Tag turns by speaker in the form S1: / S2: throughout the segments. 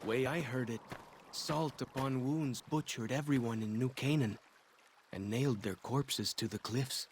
S1: Way I heard it, salt upon wounds butchered everyone in New Canaan and nailed their corpses to the cliffs.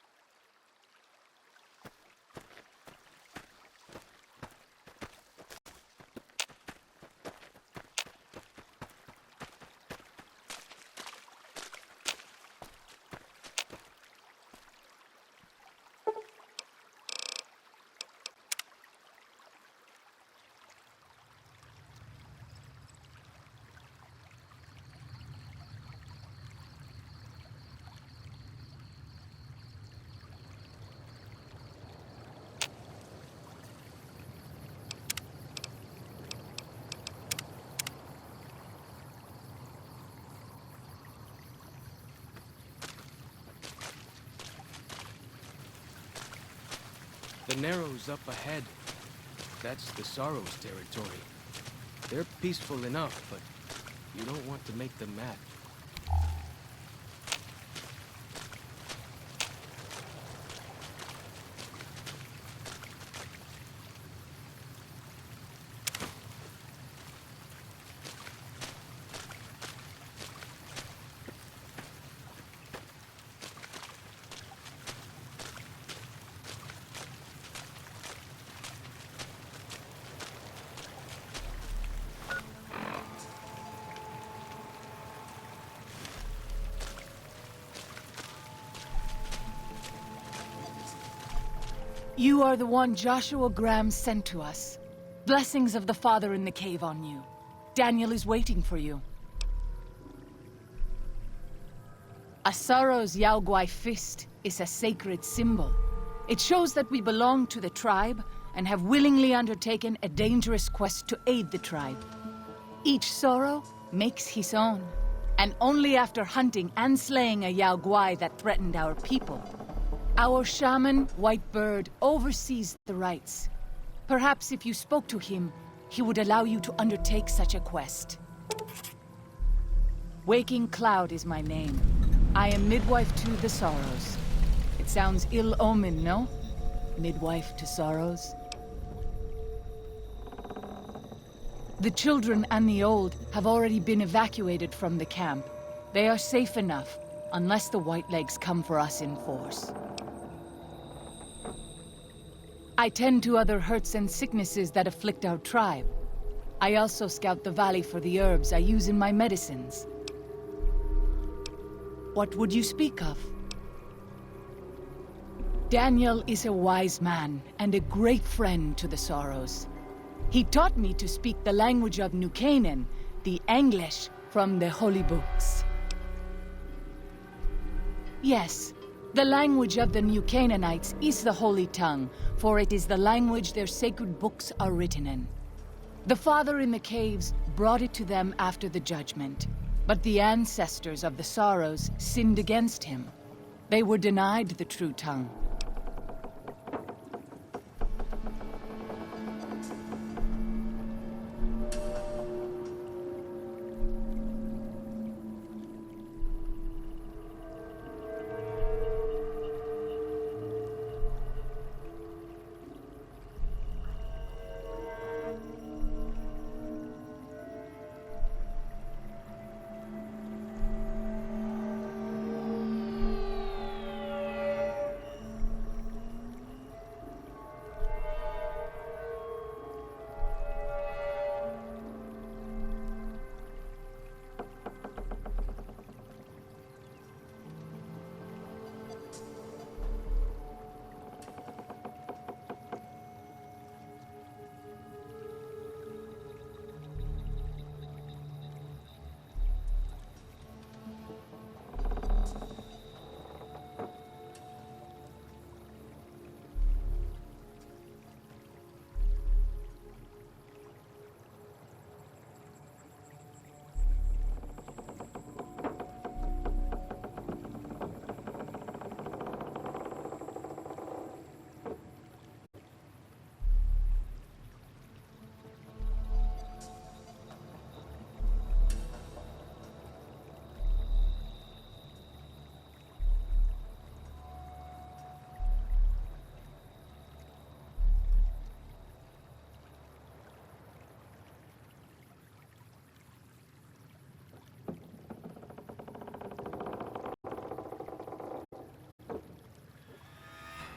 S1: The Narrows up ahead. That's the Sorrows territory. They're peaceful enough, but you don't want to make them mad.
S2: You are the one Joshua Graham sent to us. Blessings of the Father in the cave on you. Daniel is waiting for you. A Sorrow's Yao Guai fist is a sacred symbol. It shows that we belong to the tribe and have willingly undertaken a dangerous quest to aid the tribe. Each Sorrow makes his own, and only after hunting and slaying a Yao Guai that threatened our people. Our shaman, White Bird, oversees the rites. Perhaps if you spoke to him, he would allow you to undertake such a quest. Waking Cloud is my name. I am midwife to the Sorrows. It sounds ill-omened, no? Midwife to Sorrows? The children and the old have already been evacuated from the camp. They are safe enough, unless the Whitelegs come for us in force. I tend to other hurts and sicknesses that afflict our tribe. I also scout the valley for the herbs I use in my medicines. What would you speak of? Daniel is a wise man and a great friend to the Sorrows. He taught me to speak the language of New Canaan, the English from the holy books. Yes, the language of the New Canaanites is the Holy Tongue, for it is the language their sacred books are written in. The Father in the caves brought it to them after the judgment, but the ancestors of the Sorrows sinned against him. They were denied the true tongue.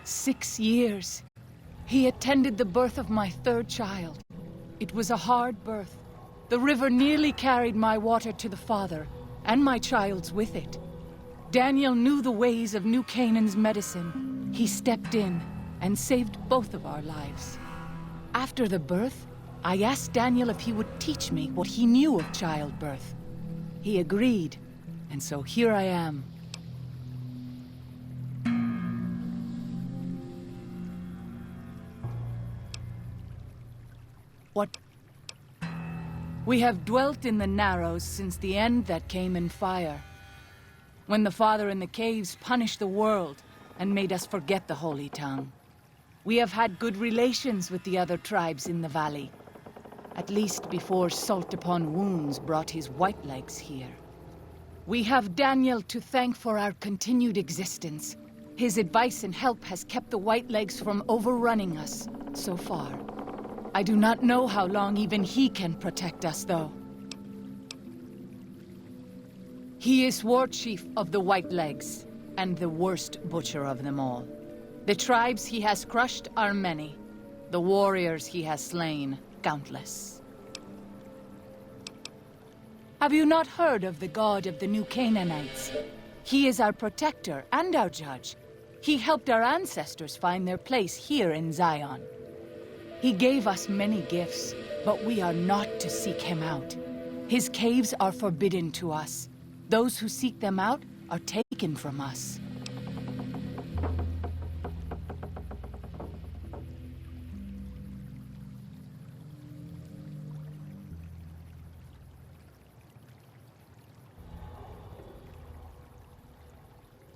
S2: 6 years. He attended the birth of my third child. It was a hard birth. The river nearly carried my water to the father, and my child's with it. Daniel knew the ways of New Canaan's medicine. He stepped in and saved both of our lives. After the birth, I asked Daniel if he would teach me what he knew of childbirth. He agreed, and so here I am. What? We have dwelt in the Narrows since the end that came in fire. When the Father in the caves punished the world and made us forget the Holy Tongue. We have had good relations with the other tribes in the valley. At least before Salt Upon Wounds brought his Whitelegs here. We have Daniel to thank for our continued existence. His advice and help has kept the Whitelegs from overrunning us, so far. I do not know how long even he can protect us, though. He is War Chief of the Whitelegs, and the worst butcher of them all. The tribes he has crushed are many. The warriors he has slain, countless. Have you not heard of the god of the New Canaanites? He is our protector and our judge. He helped our ancestors find their place here in Zion. He gave us many gifts, but we are not to seek him out. His caves are forbidden to us. Those who seek them out are taken from us.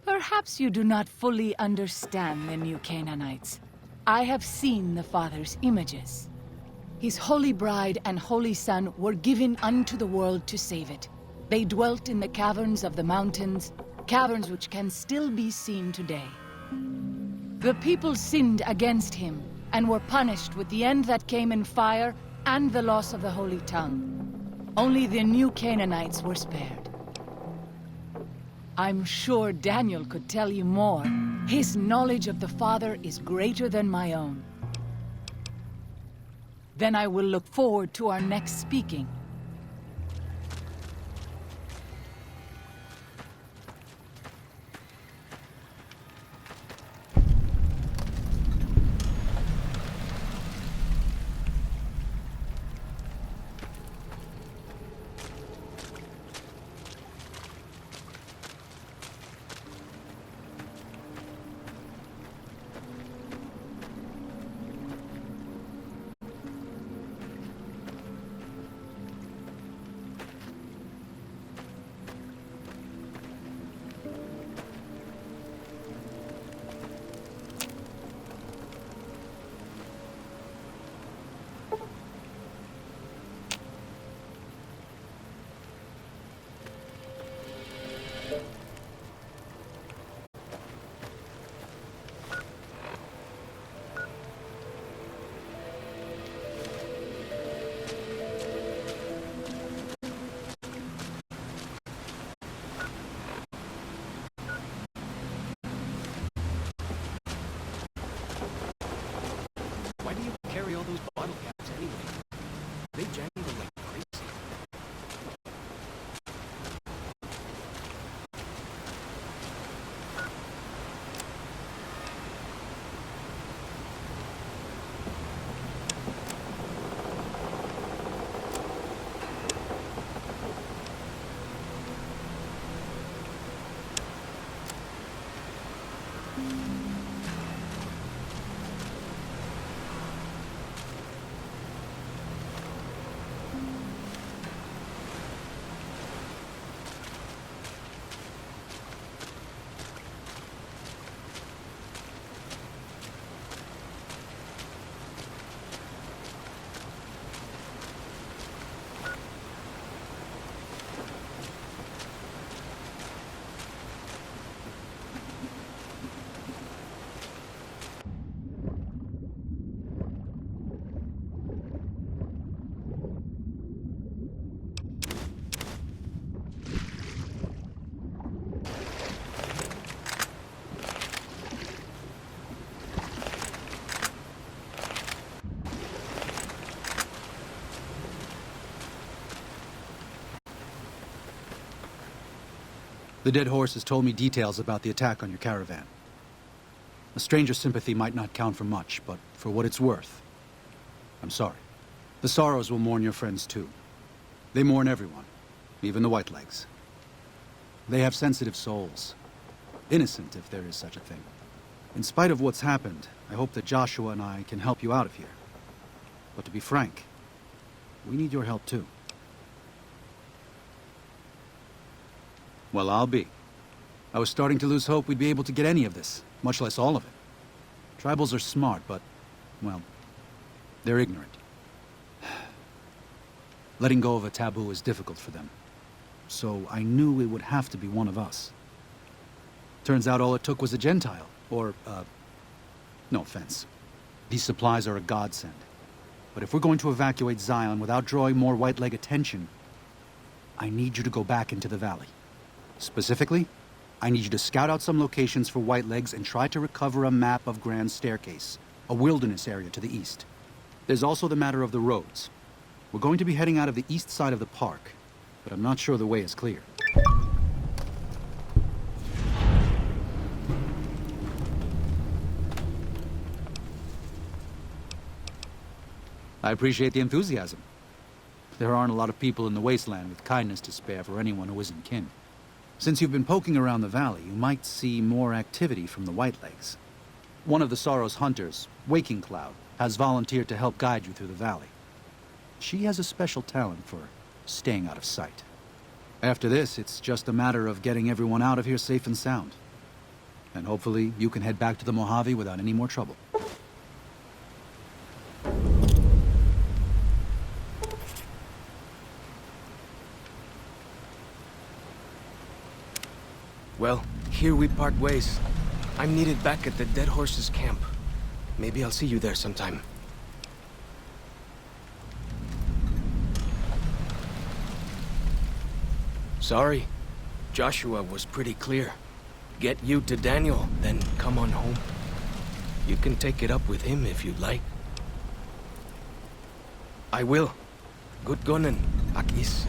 S2: Perhaps you do not fully understand the New Canaanites. I have seen the Father's images. His holy bride and holy son were given unto the world to save it. They dwelt in the caverns of the mountains, caverns which can still be seen today. The people sinned against him and were punished with the end that came in fire and the loss of the Holy Tongue. Only the New Canaanites were spared. I'm sure Daniel could tell you more. His knowledge of the Father is greater than my own. Then I will look forward to our next speaking.
S3: The dead horse has told me details about the attack on your caravan. A stranger's sympathy might not count for much, but for what it's worth, I'm sorry. The Sorrows will mourn your friends too. They mourn everyone, even the Whitelegs. They have sensitive souls. Innocent, if there is such a thing. In spite of what's happened, I hope that Joshua and I can help you out of here. But to be frank, we need your help too. Well, I'll be. I was starting to lose hope we'd be able to get any of this, much less all of it. Tribals are smart, but, well, they're ignorant. Letting go of a taboo is difficult for them. So I knew it would have to be one of us. Turns out all it took was a Gentile, or, no offense. These supplies are a godsend. But if we're going to evacuate Zion without drawing more Whiteleg attention, I need you to go back into the valley. Specifically, I need you to scout out some locations for Whitelegs and try to recover a map of Grand Staircase, a wilderness area to the east. There's also the matter of the roads. We're going to be heading out of the east side of the park, but I'm not sure the way is clear. I appreciate the enthusiasm. There aren't a lot of people in the wasteland with kindness to spare for anyone who isn't kin. Since you've been poking around the valley, you might see more activity from the Whitelegs. One of the Sorrow's hunters, Waking Cloud, has volunteered to help guide you through the valley. She has a special talent for staying out of sight. After this, it's just a matter of getting everyone out of here safe and sound. And hopefully, you can head back to the Mojave without any more trouble.
S1: Well, here we part ways. I'm needed back at the Dead Horse's camp. Maybe I'll see you there sometime. Sorry. Joshua was pretty clear. Get you to Daniel, then come on home. You can take it up with him if you'd like. I will. Good gunning, Akis.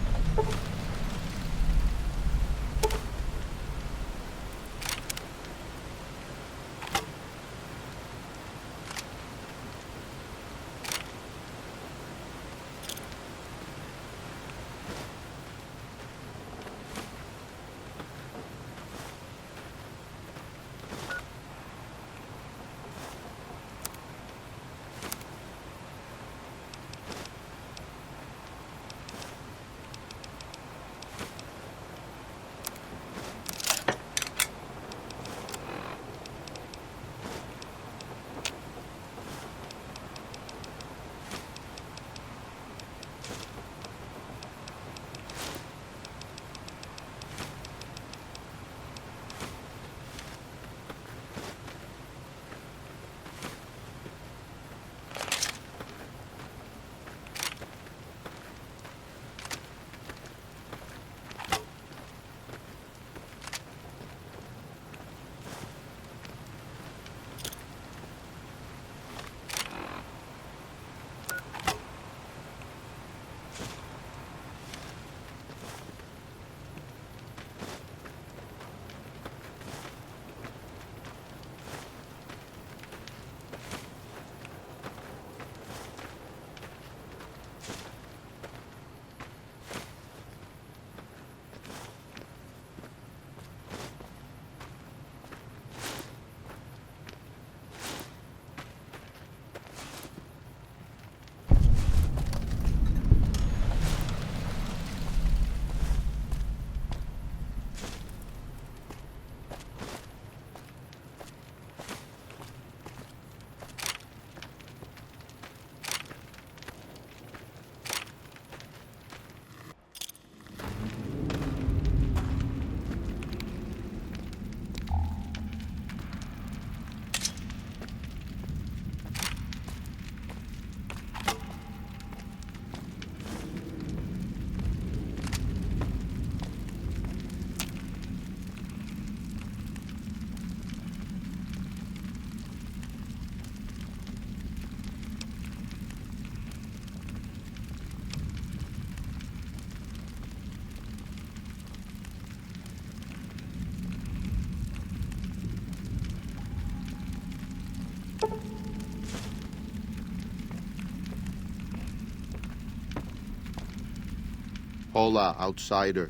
S4: Hola, outsider.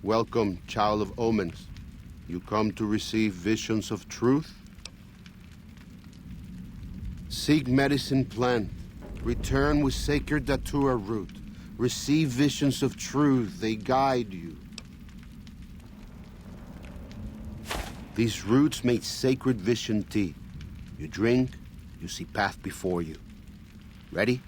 S4: Welcome, child of omens. You come to receive visions of truth? Seek medicine plant. Return with sacred datura root. Receive visions of truth, they guide you. These roots make sacred vision tea. You drink, you see path before you. Ready?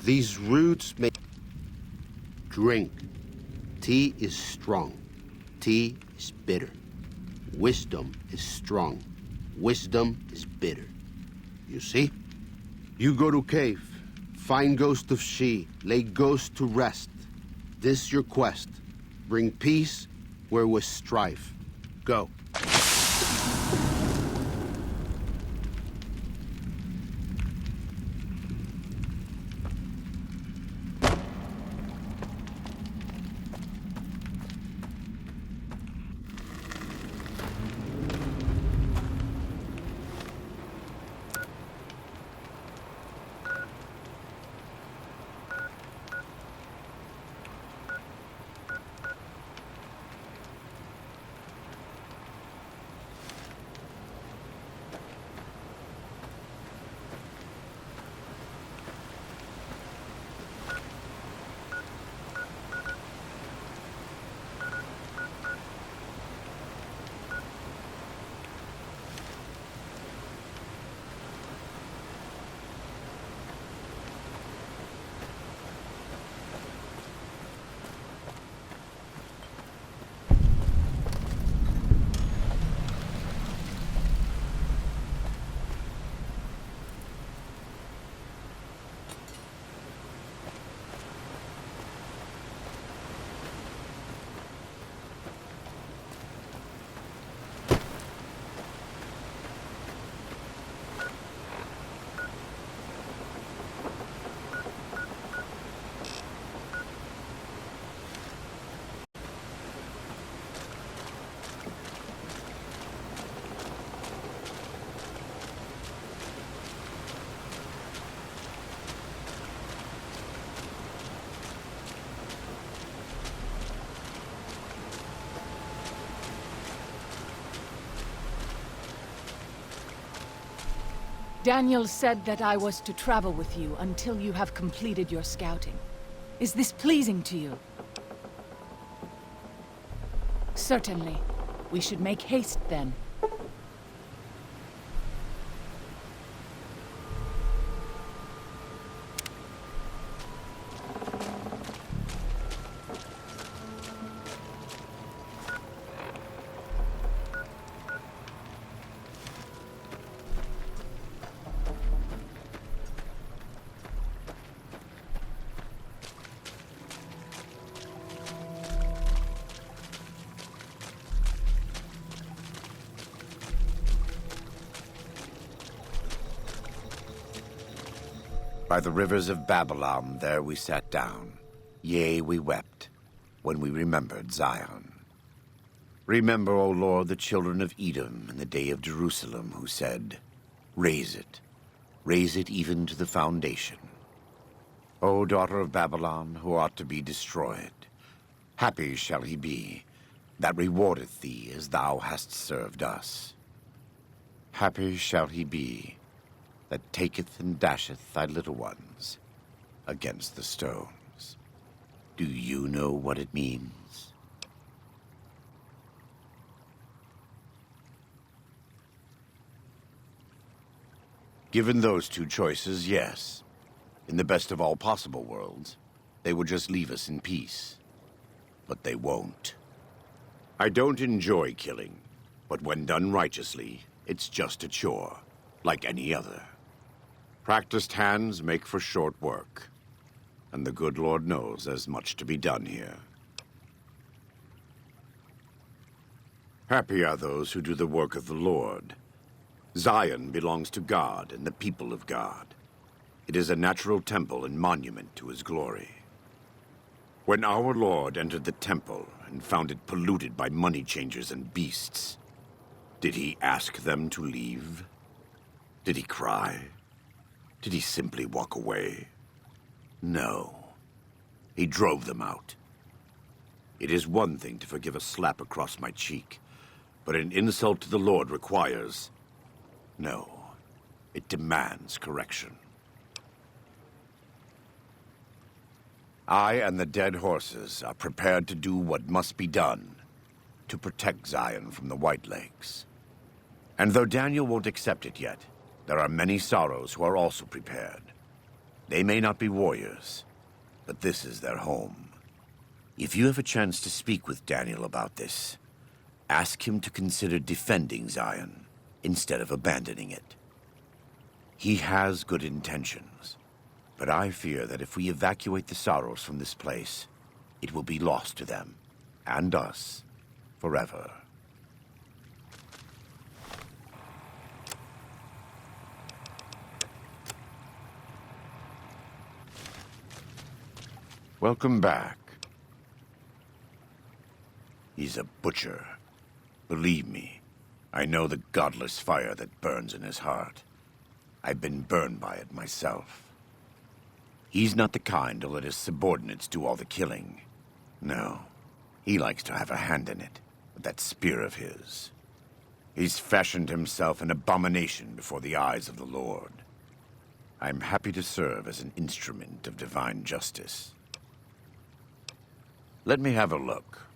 S4: These roots make... Drink. Tea is strong. Tea is bitter. Wisdom is strong. Wisdom is bitter. You see? You go to cave. Find ghost of she. Lay ghost to rest. This your quest. Bring peace where was strife. Go.
S2: Daniel said that I was to travel with you until you have completed your scouting. Is this pleasing to you? Certainly. We should make haste then.
S5: By the rivers of Babylon, there we sat down. Yea, we wept, when we remembered Zion. Remember, O Lord, the children of Edom in the day of Jerusalem, who said, raise it even to the foundation. O daughter of Babylon, who ought to be destroyed, happy shall he be that rewardeth thee as thou hast served us. Happy shall he be that taketh and dasheth thy little ones against the stones. Do you know what it means? Given those two choices, yes. In the best of all possible worlds, they would just leave us in peace. But they won't. I don't enjoy killing, but when done righteously, it's just a chore, like any other. Practiced hands make for short work, and the good Lord knows there's much to be done here. Happy are those who do the work of the Lord. Zion belongs to God and the people of God. It is a natural temple and monument to his glory. When our Lord entered the temple and found it polluted by money changers and beasts, did he ask them to leave? Did he cry? Did he simply walk away? No. He drove them out. It is one thing to forgive a slap across my cheek, but an insult to the Lord requires... No. It demands correction. I and the dead horses are prepared to do what must be done to protect Zion from the Whitelegs. And though Daniel won't accept it yet, there are many sorrows who are also prepared. They may not be warriors, but this is their home. If you have a chance to speak with Daniel about this, ask him to consider defending Zion instead of abandoning it. He has good intentions, but I fear that if we evacuate the Sorrows from this place, it will be lost to them, and us, forever. Welcome back. He's a butcher. Believe me, I know the godless fire that burns in his heart. I've been burned by it myself. He's not the kind to let his subordinates do all the killing. No, he likes to have a hand in it, with that spear of his. He's fashioned himself an abomination before the eyes of the Lord. I'm happy to serve as an instrument of divine justice. Let me have a look.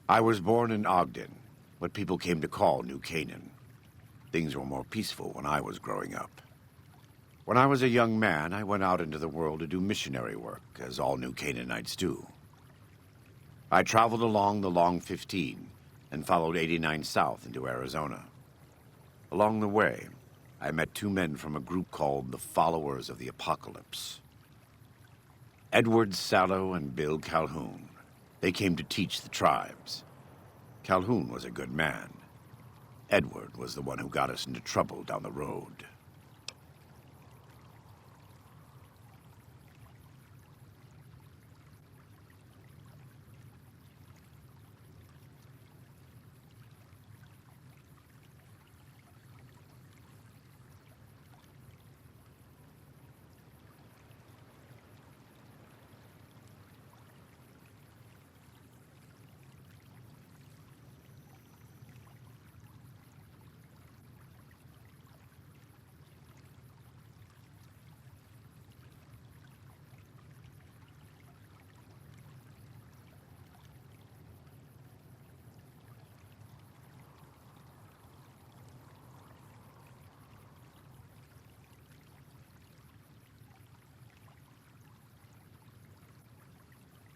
S5: I was born in Ogden, what people came to call New Canaan. Things were more peaceful when I was growing up. When I was a young man, I went out into the world to do missionary work, as all New Canaanites do. I traveled along the Long 15 and followed 89 south into Arizona. Along the way, I met two men from a group called the Followers of the Apocalypse. Edward Sallow and Bill Calhoun. They came to teach the tribes. Calhoun was a good man. Edward was the one who got us into trouble down the road.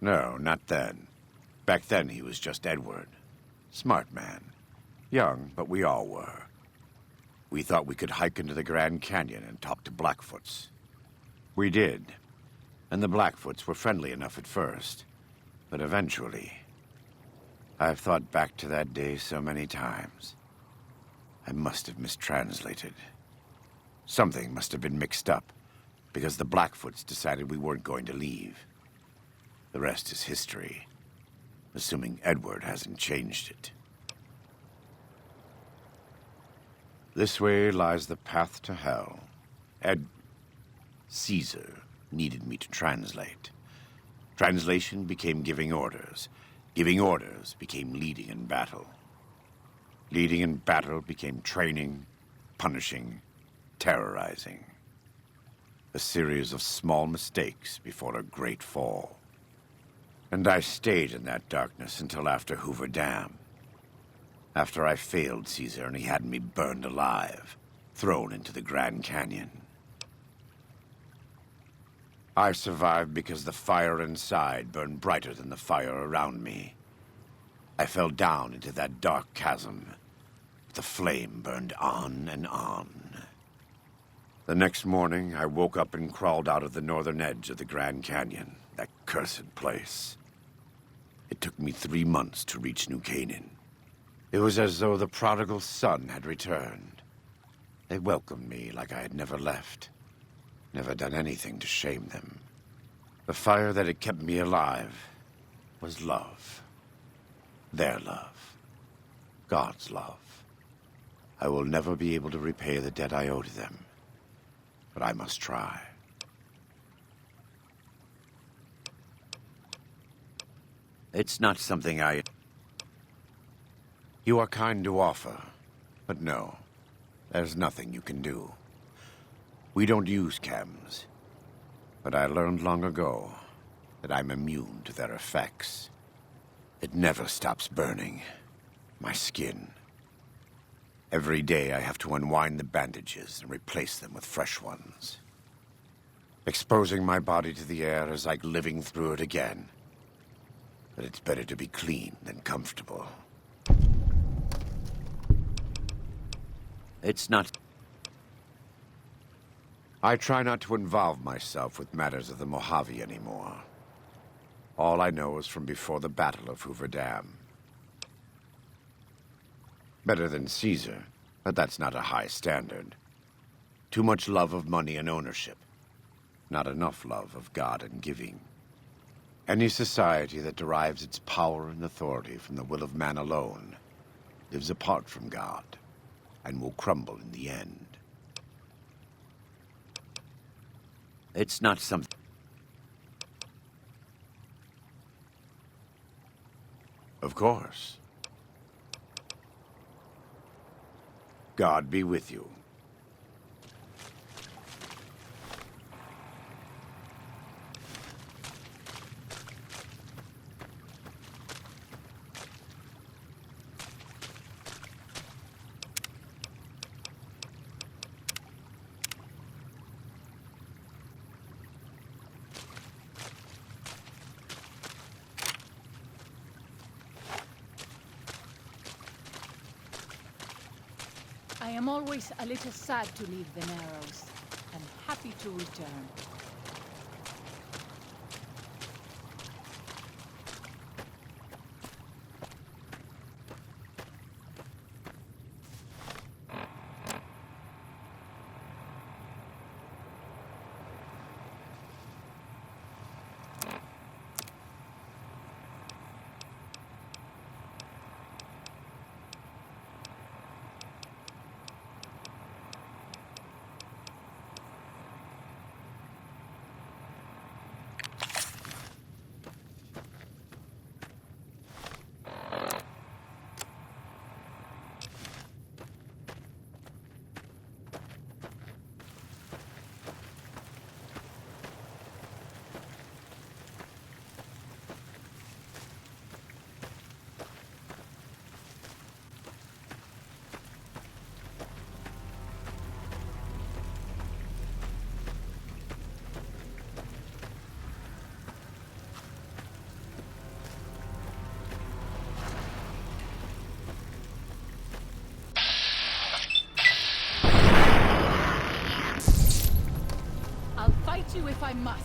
S5: No, not then. Back then, he was just Edward. Smart man. Young, but we all were. We thought we could hike into the Grand Canyon and talk to Blackfoots. We did. And the Blackfoots were friendly enough at first. But eventually... I've thought back to that day so many times. I must have mistranslated. Something must have been mixed up, because the Blackfoots decided we weren't going to leave. The rest is history, assuming Edward hasn't changed it. This way lies the path to hell. Caesar needed me to translate. Translation became giving orders. Giving orders became leading in battle. Leading in battle became training, punishing, terrorizing. A series of small mistakes before a great fall. And I stayed in that darkness until after Hoover Dam. After I failed Caesar and he had me burned alive, thrown into the Grand Canyon. I survived because the fire inside burned brighter than the fire around me. I fell down into that dark chasm. The flame burned on and on. The next morning, I woke up and crawled out of the northern edge of the Grand Canyon, that cursed place. It took me 3 months to reach New Canaan. It was as though the prodigal son had returned. They welcomed me like I had never left. Never done anything to shame them. The fire that had kept me alive was love. Their love. God's love. I will never be able to repay the debt I owe to them. But I must try. It's not something I... You are kind to offer, but no. There's nothing you can do. We don't use chems, but I learned long ago that I'm immune to their effects. It never stops burning. My skin. Every day I have to unwind the bandages and replace them with fresh ones. Exposing my body to the air is like living through it again. But it's better to be clean than comfortable. It's not... I try not to involve myself with matters of the Mojave anymore. All I know is from before the Battle of Hoover Dam. Better than Caesar, but that's not a high standard. Too much love of money and ownership. Not enough love of God and giving. Any society that derives its power and authority from the will of man alone lives apart from God and will crumble in the end. It's not something... Of course. God be with you.
S2: I am always a little sad to leave the Narrows, and happy to return. I must.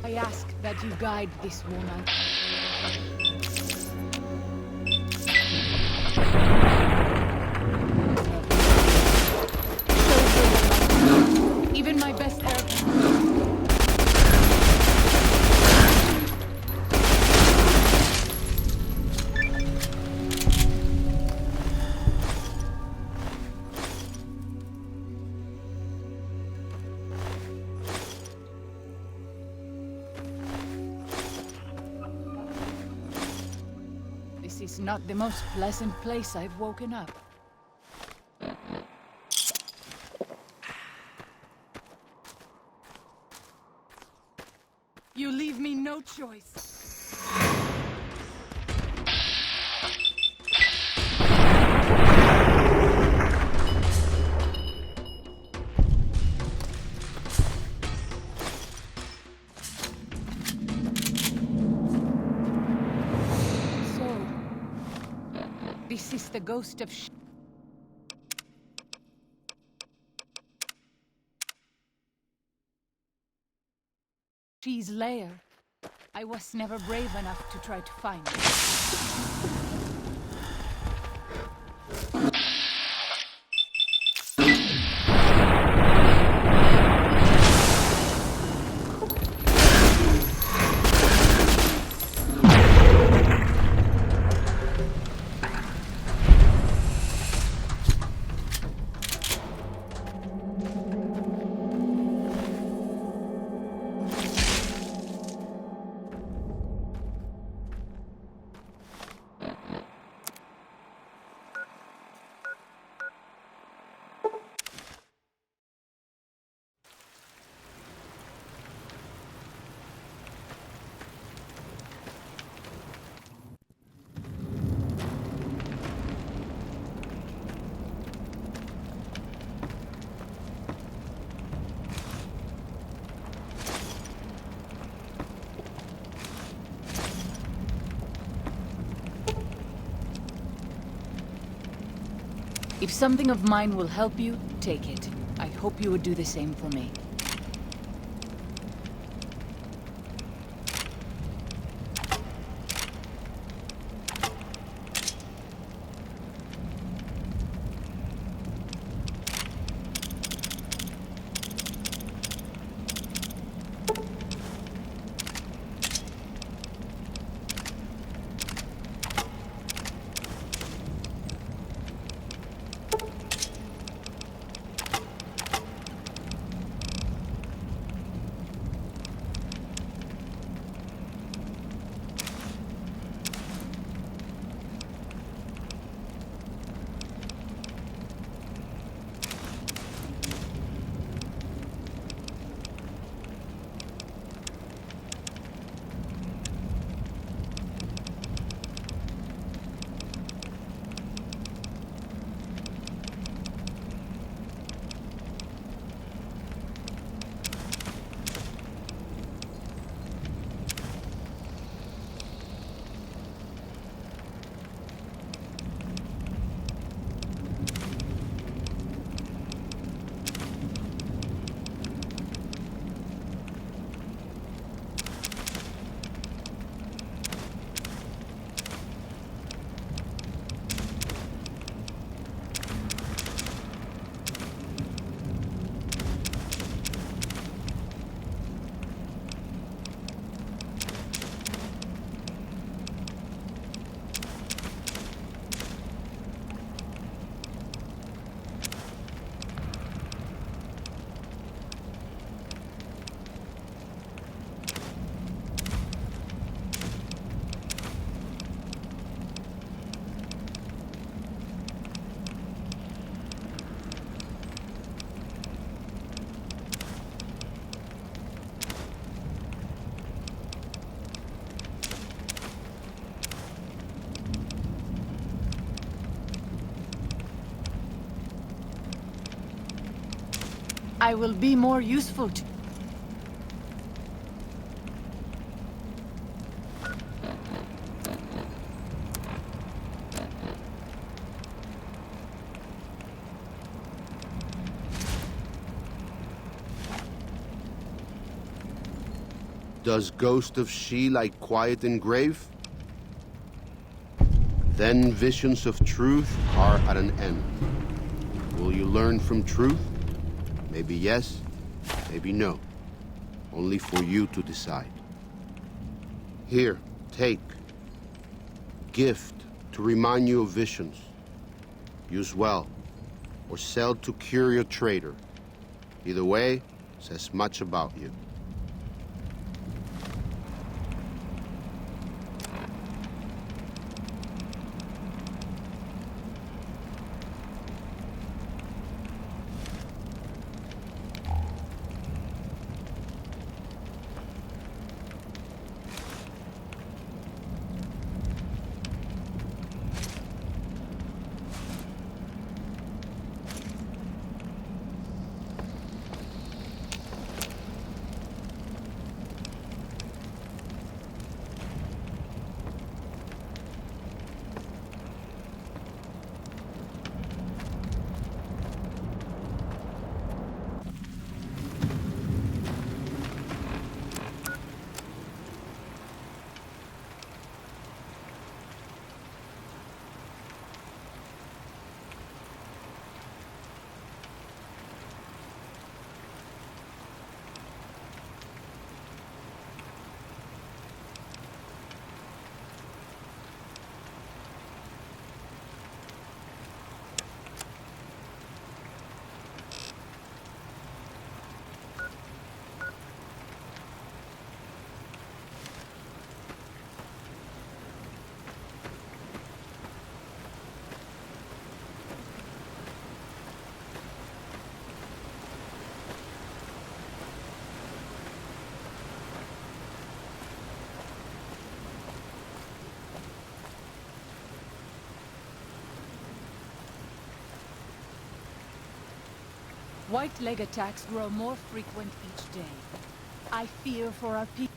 S2: I ask that you guide this woman. Even my best air. This is not the most pleasant place I've woken up. You leave me no choice. This is the ghost of She's lair. I was never brave enough to try to find it. If something of mine will help you, take it. I hope you would do the same for me. I will be more useful to...
S4: Does Ghost of She like quiet and grave? Then visions of truth are at an end. Will you learn from truth? Maybe yes, maybe no. Only for you to decide. Here, take. Gift to remind you of visions. Use well, or sell to Curio Trader. Either way, says much about you.
S2: White leg attacks grow more frequent each day. I fear for our people.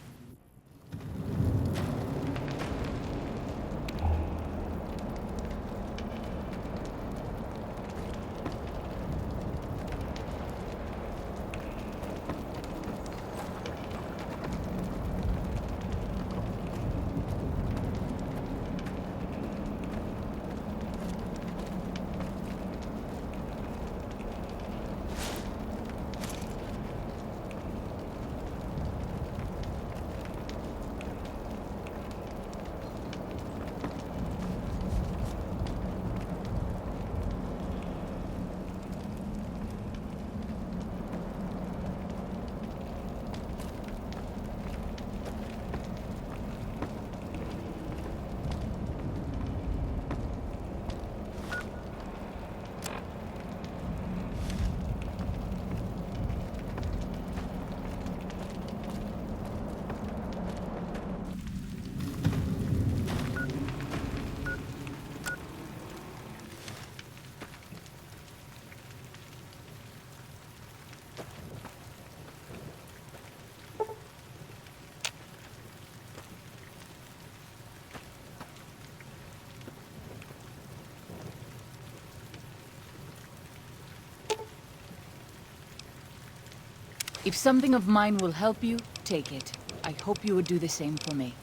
S2: If something of mine will help you, take it. I hope you would do the same for me.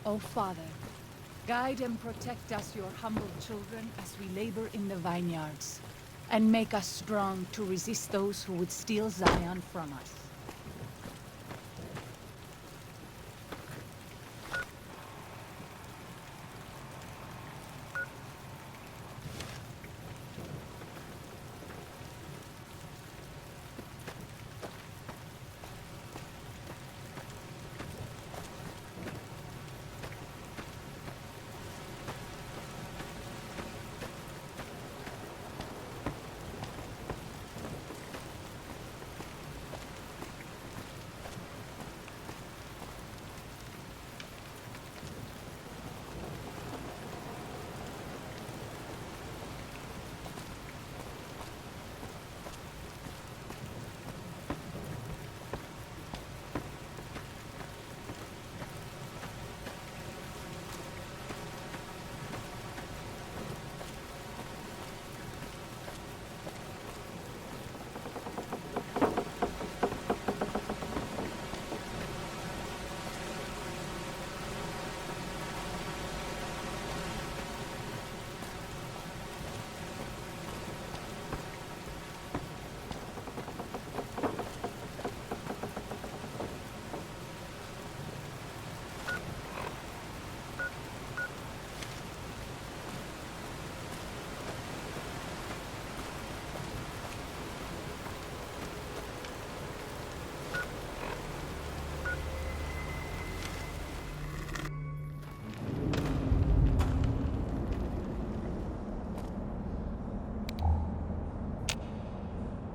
S2: O Father, guide and protect us, your humble children, as we labor in the vineyards, and make us strong to resist those who would steal Zion from us.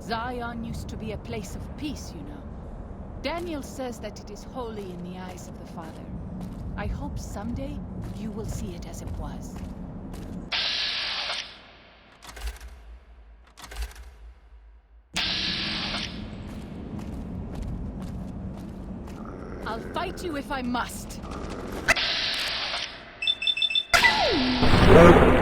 S2: Zion used to be a place of peace, you know. Daniel says that it is holy in the eyes of the Father. I hope someday you will see it as it was. I'll fight you if I must. Shield!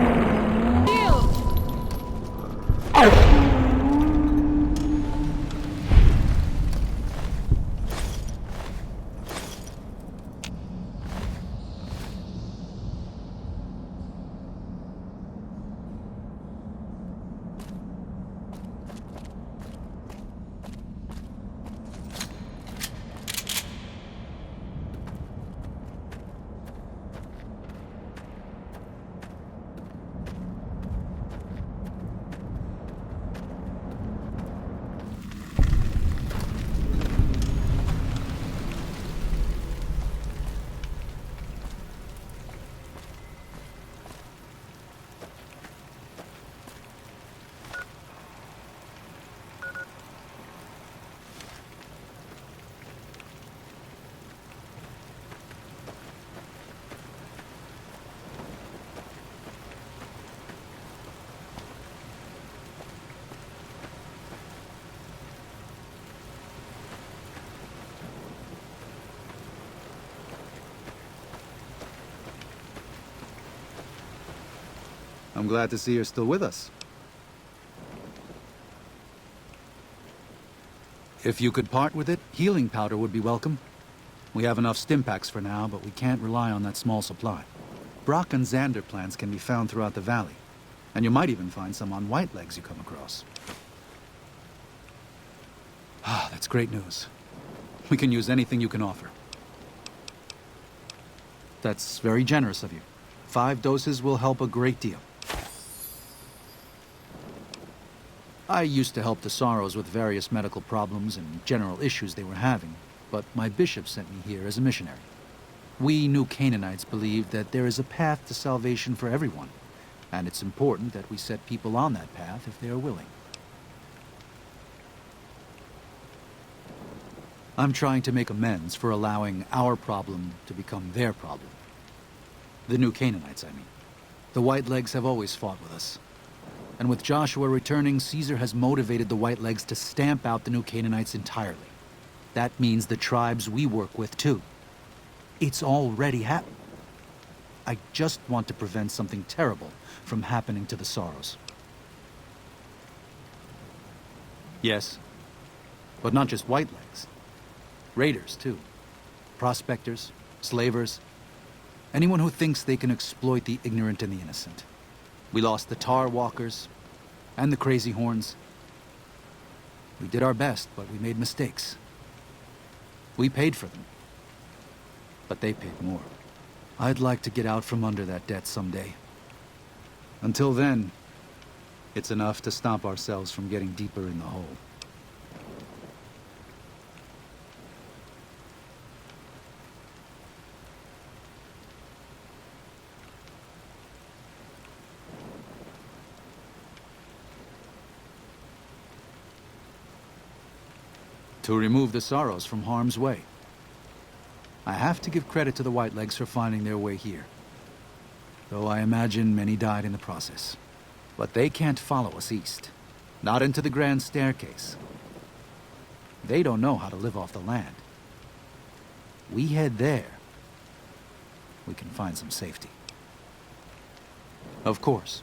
S3: I'm glad to see you're still with us. If you could part with it, healing powder would be welcome. We have enough stim packs for now, but we can't rely on that small supply. Brock and Xander plants can be found throughout the valley, and you might even find some on Whitelegs you come across. Ah, that's great news. We can use anything you can offer. That's very generous of you. 5 doses will help a great deal. I used to help the Sorrows with various medical problems and general issues they were having, but my bishop sent me here as a missionary. We New Canaanites believe that there is a path to salvation for everyone, and it's important that we set people on that path if they are willing. I'm trying to make amends for allowing our problem to become their problem. The New Canaanites, I mean. The Whitelegs have always fought with us. And with Joshua returning, Caesar has motivated the Whitelegs to stamp out the New Canaanites entirely. That means the tribes we work with, too. It's already happened. I just want to prevent something terrible from happening to the Sorrows. Yes, but not just Whitelegs. Raiders, too. Prospectors, slavers, anyone who thinks they can exploit the ignorant and the innocent. We lost the Tar Walkers and the Crazy Horns. We did our best, but we made mistakes. We paid for them, but they paid more. I'd like to get out from under that debt someday. Until then, it's enough to stop ourselves from getting deeper in the hole. To remove the Sorrows from harm's way. I have to give credit to the Whitelegs for finding their way here. Though I imagine many died in the process. But they can't follow us east. Not into the Grand Staircase. They don't know how to live off the land. We head there. We can find some safety. Of course.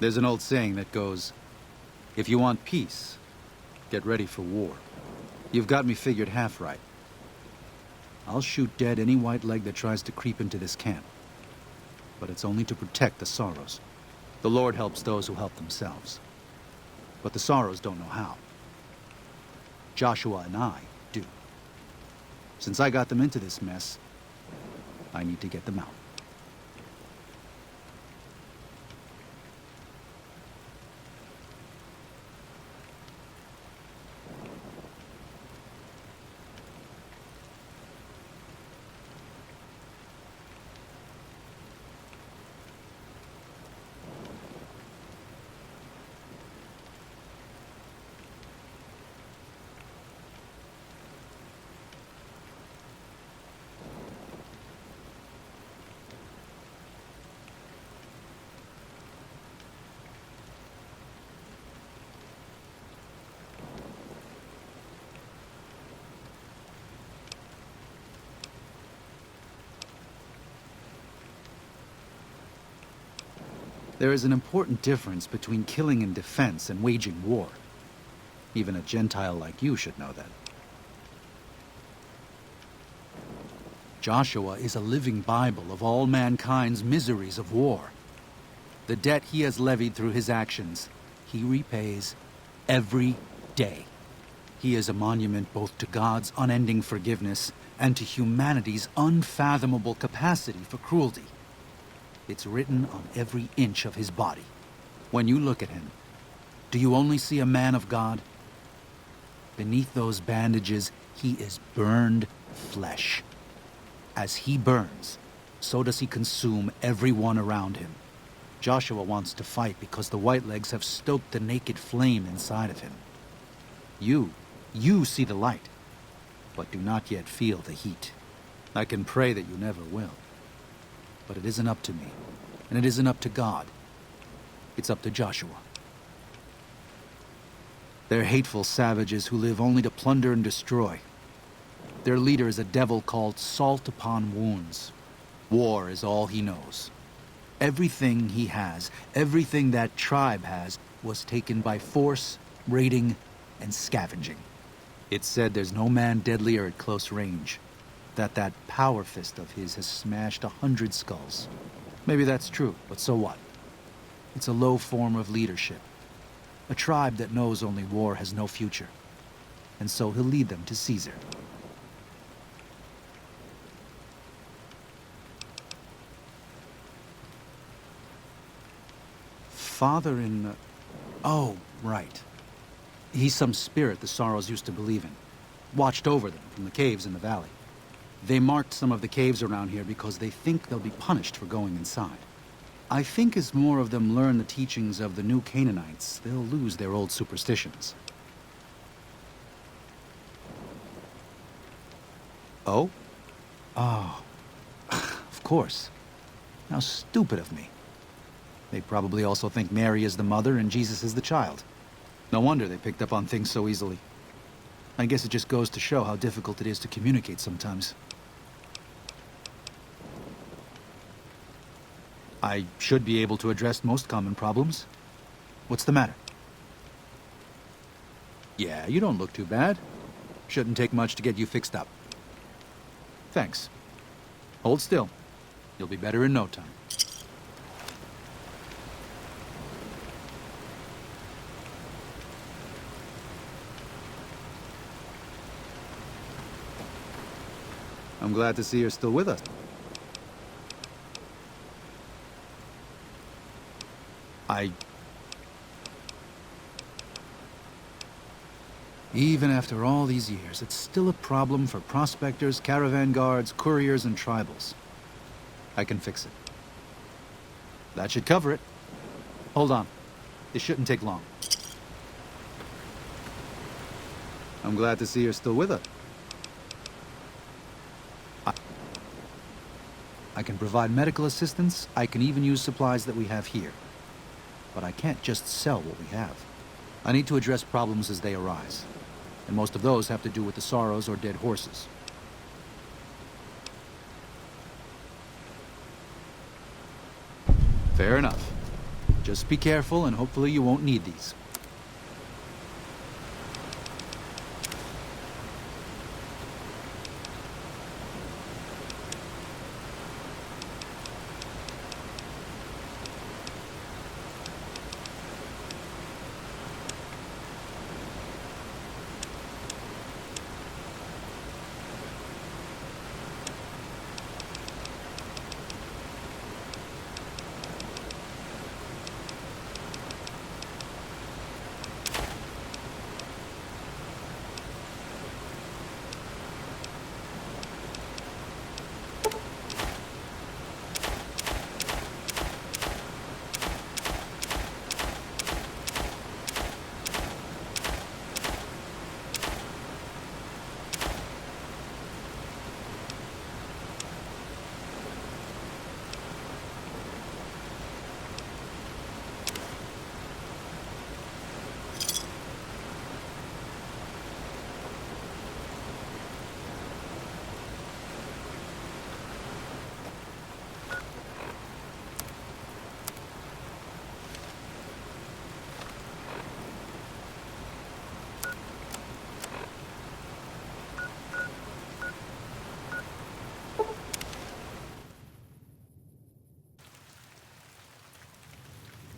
S3: There's an old saying that goes, if you want peace, get ready for war. You've got me figured half right. I'll shoot dead any Whiteleg that tries to creep into this camp. But it's only to protect the Sorrows. The Lord helps those who help themselves. But the Sorrows don't know how. Joshua and I do. Since I got them into this mess, I need to get them out. There is an important difference between killing in defense and waging war. Even a Gentile like you should know that. Joshua is a living Bible of all mankind's miseries of war. The debt he has levied through his actions, he repays every day. He is a monument both to God's unending forgiveness and to humanity's unfathomable capacity for cruelty. It's written on every inch of his body. When you look at him, do you only see a man of God? Beneath those bandages, he is burned flesh. As he burns, so does he consume everyone around him. Joshua wants to fight because the Whitelegs have stoked the naked flame inside of him. You see the light, but do not yet feel the heat. I can pray that you never will. But it isn't up to me, and it isn't up to God. It's up to Joshua. They're hateful savages who live only to plunder and destroy. Their leader is a devil called Salt Upon Wounds. War is all he knows. Everything he has, everything that tribe has, was taken by force, raiding, and scavenging. It's said there's no man deadlier at close range, that power fist of his has smashed 100 skulls. Maybe that's true, but so what? It's a low form of leadership. A tribe that knows only war has no future. And so he'll lead them to Caesar. Father in... Oh, right. He's some spirit the Sorrows used to believe in. Watched over them from the caves in the valley. They marked some of the caves around here because they think they'll be punished for going inside. I think as more of them learn the teachings of the new Canaanites, they'll lose their old superstitions. Oh? Oh. Of course. How stupid of me. They probably also think Mary is the mother and Jesus is the child. No wonder they picked up on things so easily. I guess it just goes to show how difficult it is to communicate sometimes. I should be able to address most common problems. What's the matter? Yeah, you don't look too bad. Shouldn't take much to get you fixed up. Thanks. Hold still. You'll be better in no time. I'm glad to see you're still with us. Even after all these years, it's still a problem for prospectors, caravan guards, couriers, and tribals. I can fix it. That should cover it. Hold on. This shouldn't take long. I'm glad to see you're still with us. I can provide medical assistance. I can even use supplies that we have here. But I can't just sell what we have. I need to address problems as they arise. And most of those have to do with the Sorrows or dead horses. Fair enough. Just be careful and hopefully you won't need these.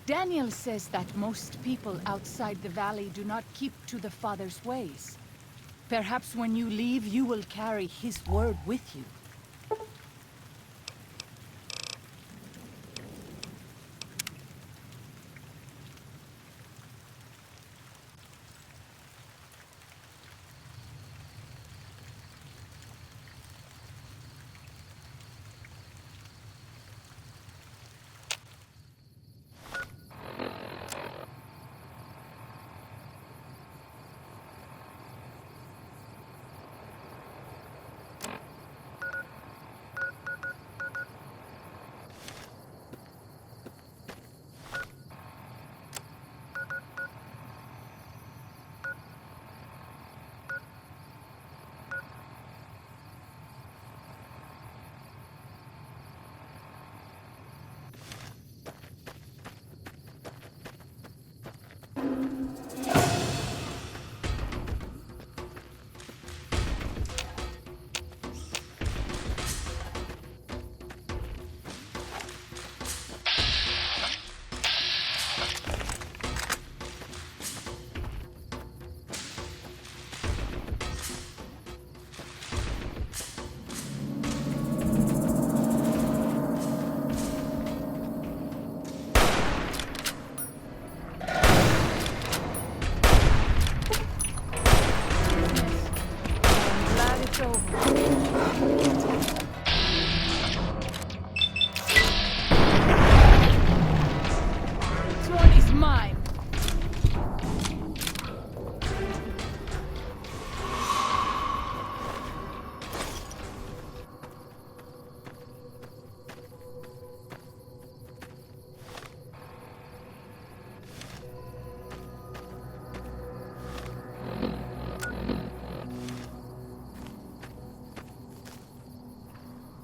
S2: Daniel says that most people outside the valley do not keep to the Father's ways. Perhaps when you leave, you will carry his word with you.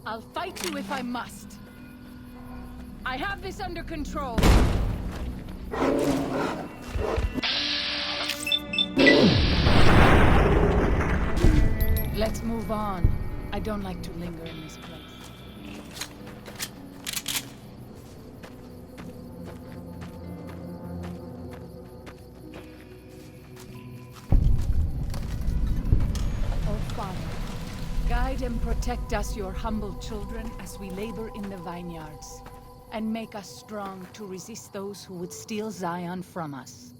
S2: I'll fight you if I must. I have this under control. Let's move on. I don't like to linger in this place. Oh, Father, guide and protect us, your humble children, as we labor in the vineyards, and make us strong to resist those who would steal Zion from us.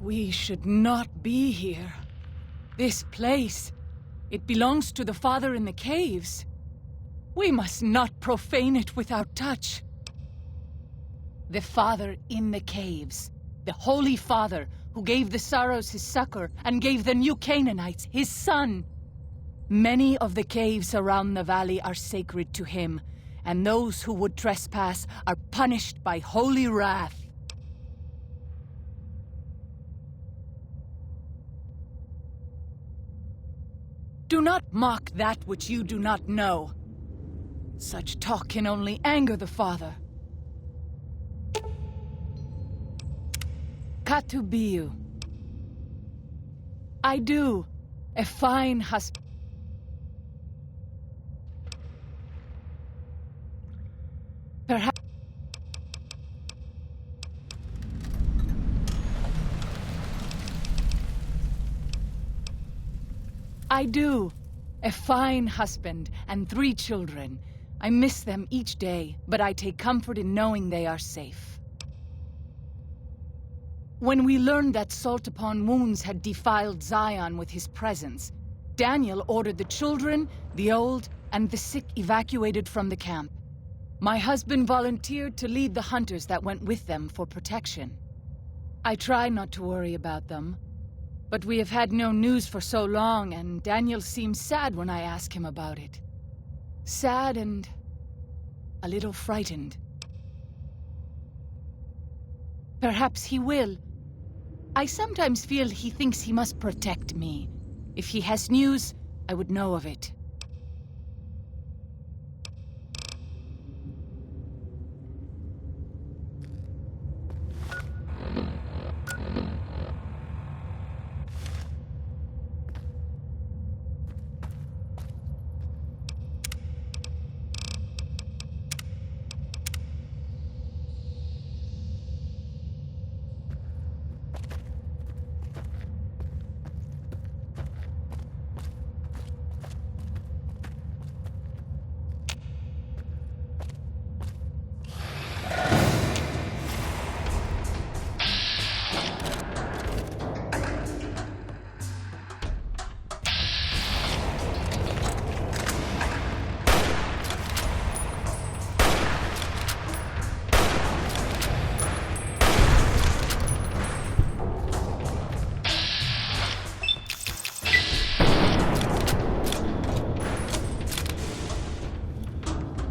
S2: We should not be here. This place, it belongs to the Father in the caves. We must not profane it with our touch. The Father in the caves, the Holy Father who gave the Sorrows his succor and gave the new Canaanites his son. Many of the caves around the valley are sacred to him, and those who would trespass are punished by holy wrath. Do not mock that which you do not know. Such talk can only anger the Father. Katubiu. I do. A fine husband. Perhaps. I do. A fine husband and 3 children. I miss them each day, but I take comfort in knowing they are safe. When we learned that Salt Upon Wounds had defiled Zion with his presence, Daniel ordered the children, the old, and the sick evacuated from the camp. My husband volunteered to lead the hunters that went with them for protection. I try not to worry about them, but we have had no news for so long, and Daniel seems sad when I ask him about it. sad and a little frightened. Perhaps he will. I sometimes feel he thinks he must protect me. If he has news, I would know of it.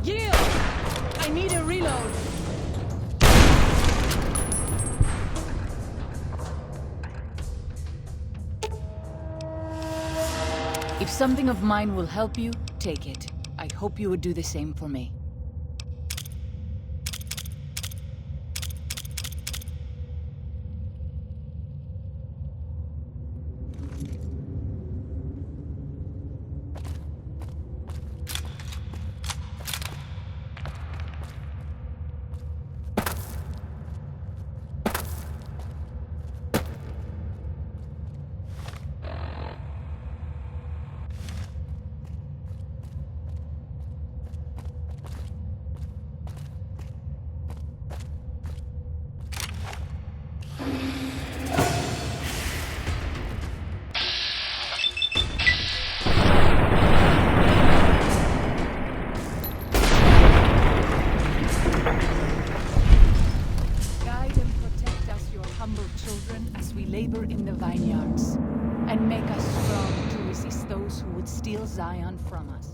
S2: Yield! I need a reload. If something of mine will help you, take it. I hope you would do the same for me. Guide and protect us, your humble children, as we labor in the vineyards, and make us strong to resist those who would steal Zion from us.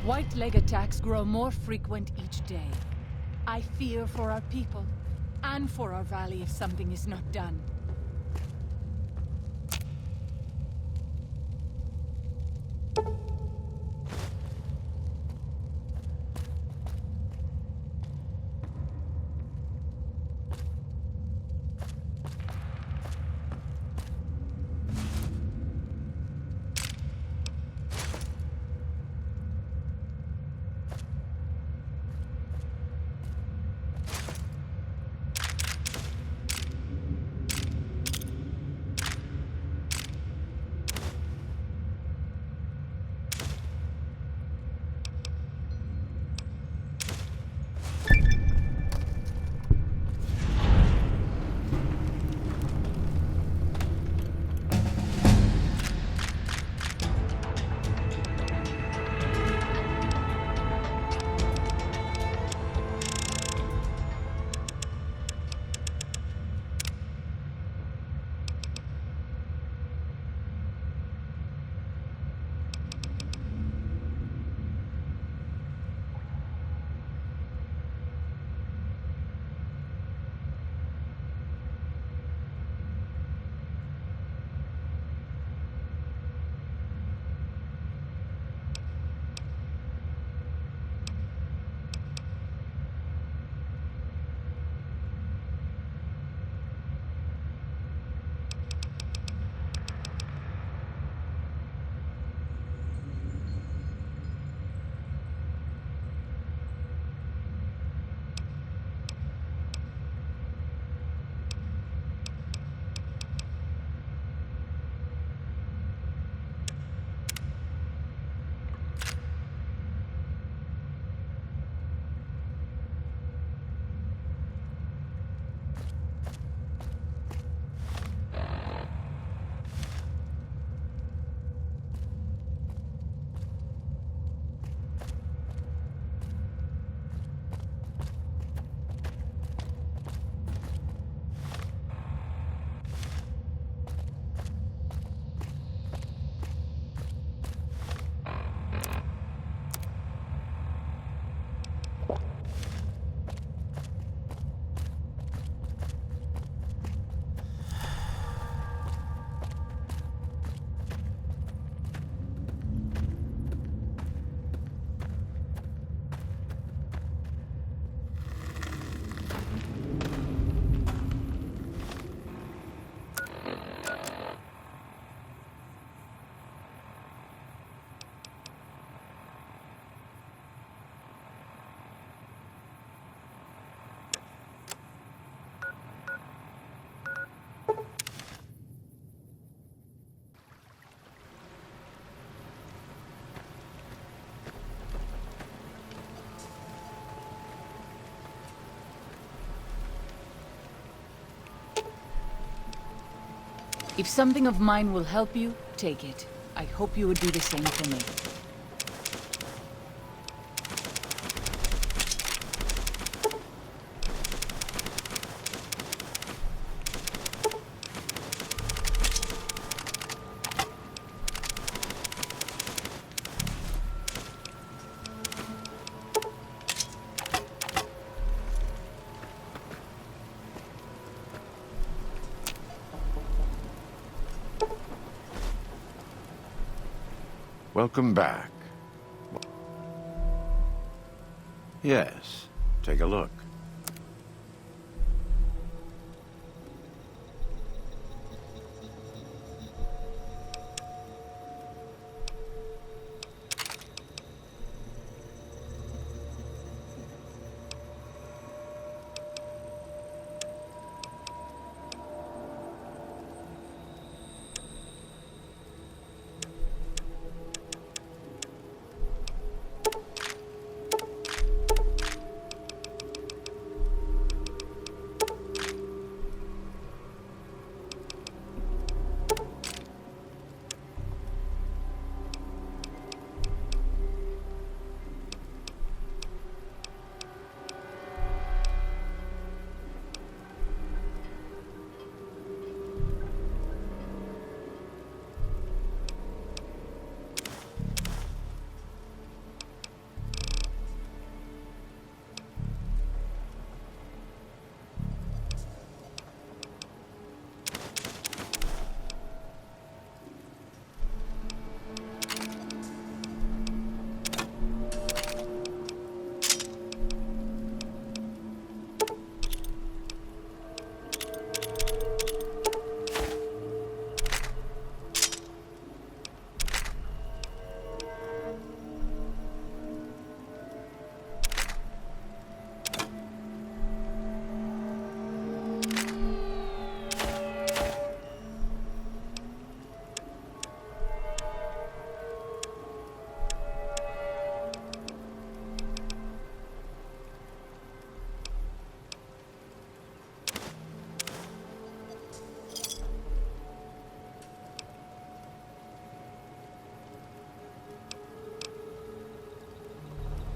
S2: White leg attacks grow more frequent each day. I fear for our people, and for our valley if something is not done. If something of mine will help you, take it. I hope you would do the same for me.
S5: Welcome back. Yes, take a look.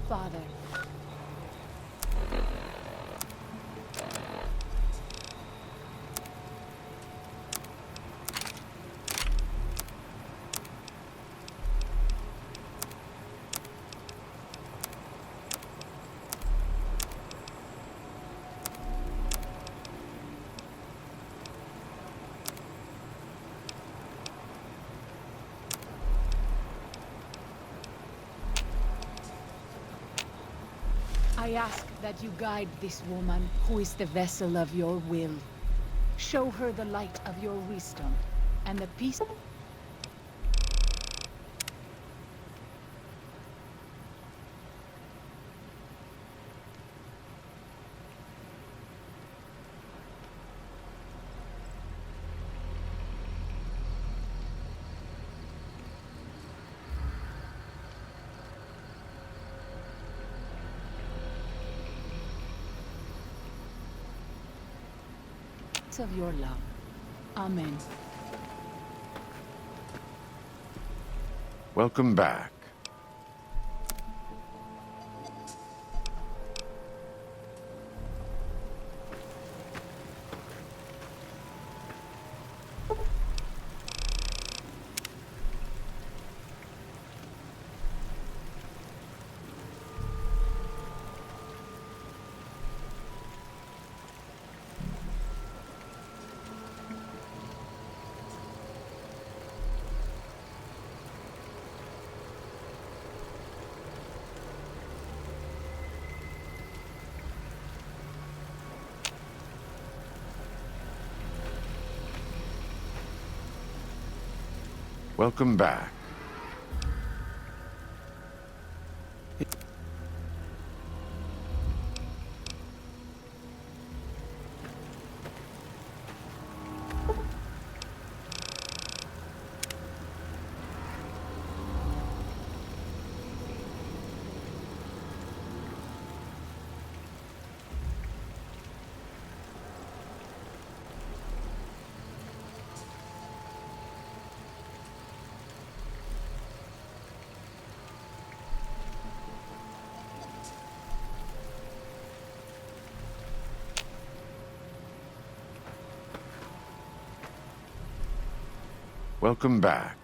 S2: Father. I ask that you guide this woman, who is the vessel of your will. Show her the light of your wisdom, and the peace... of your love. Amen.
S5: Welcome back. Welcome back. Welcome back.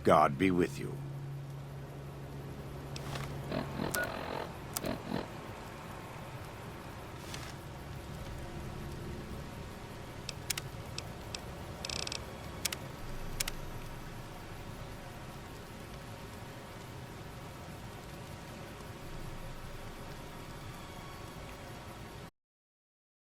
S5: God be with you.